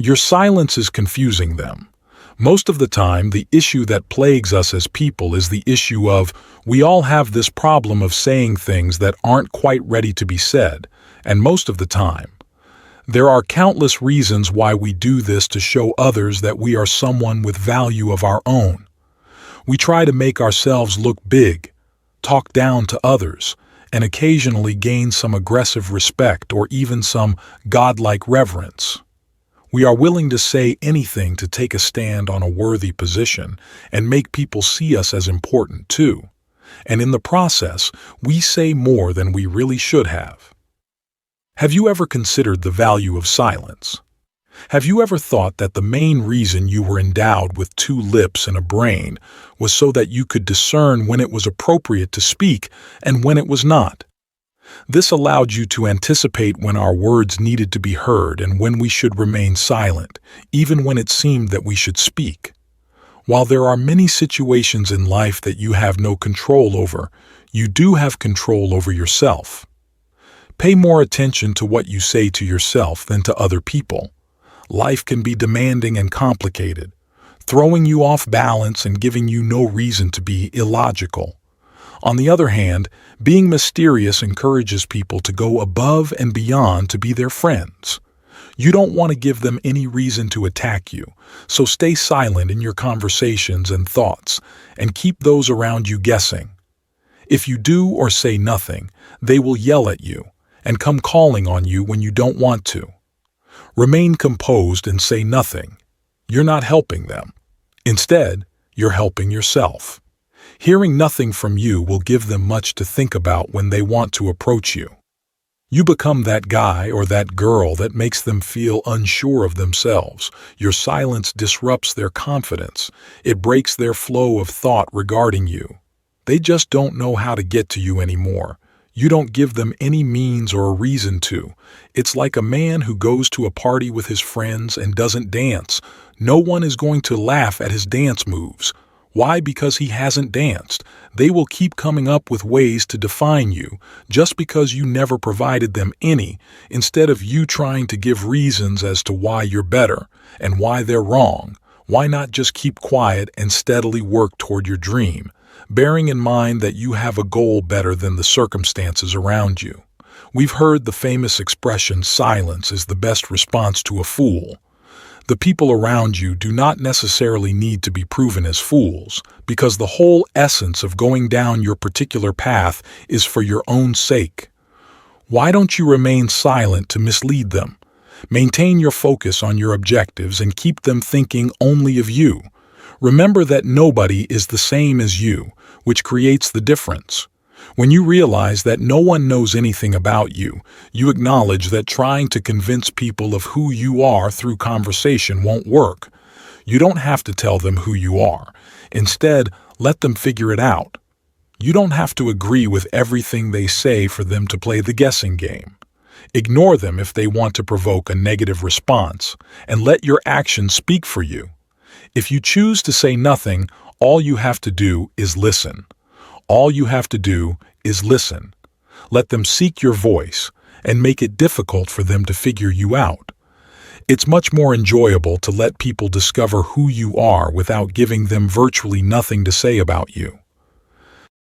Your silence is confusing them. Most of the time, the issue that plagues us as people is the issue of we all have this problem of saying things that aren't quite ready to be said, and most of the time. There are countless reasons why we do this to show others that we are someone with value of our own. We try to make ourselves look big, talk down to others, and occasionally gain some aggressive respect or even some godlike reverence. We are willing to say anything to take a stand on a worthy position and make people see us as important too. And in the process, we say more than we really should have. Have you ever considered the value of silence? Have you ever thought that the main reason you were endowed with two lips and a brain was so that you could discern when it was appropriate to speak and when it was not? This allowed you to anticipate when our words needed to be heard and when we should remain silent, even when it seemed that we should speak. While there are many situations in life that you have no control over, you do have control over yourself. Pay more attention to what you say to yourself than to other people. Life can be demanding and complicated, throwing you off balance and giving you no reason to be illogical. On the other hand, being mysterious encourages people to go above and beyond to be their friends. You don't want to give them any reason to attack you, so stay silent in your conversations and thoughts, and keep those around you guessing. If you do or say nothing, they will yell at you and come calling on you when you don't want to. Remain composed and say nothing. You're not helping them. Instead, you're helping yourself. Hearing nothing from you will give them much to think about when they want to approach you. You become that guy or that girl that makes them feel unsure of themselves. Your silence disrupts their confidence. It breaks their flow of thought regarding you. They just don't know how to get to you anymore. You don't give them any means or a reason to. It's like a man who goes to a party with his friends and doesn't dance. No one is going to laugh at his dance moves. Why? Because he hasn't danced. They will keep coming up with ways to define you just because you never provided them any, instead of you trying to give reasons as to why you're better and why they're wrong. Why not just keep quiet and steadily work toward your dream, bearing in mind that you have a goal better than the circumstances around you? We've heard the famous expression, silence is the best response to a fool. The people around you do not necessarily need to be proven as fools, because the whole essence of going down your particular path is for your own sake. Why don't you remain silent to mislead them? Maintain your focus on your objectives and keep them thinking only of you. Remember that nobody is the same as you, which creates the difference. When you realize that no one knows anything about you, you acknowledge that trying to convince people of who you are through conversation won't work. You don't have to tell them who you are. Instead, let them figure it out. You don't have to agree with everything they say for them to play the guessing game. Ignore them if they want to provoke a negative response, and let your actions speak for you. If you choose to say nothing, all you have to do is listen. All you have to do is listen. Let them seek your voice and make it difficult for them to figure you out. It's much more enjoyable to let people discover who you are without giving them virtually nothing to say about you.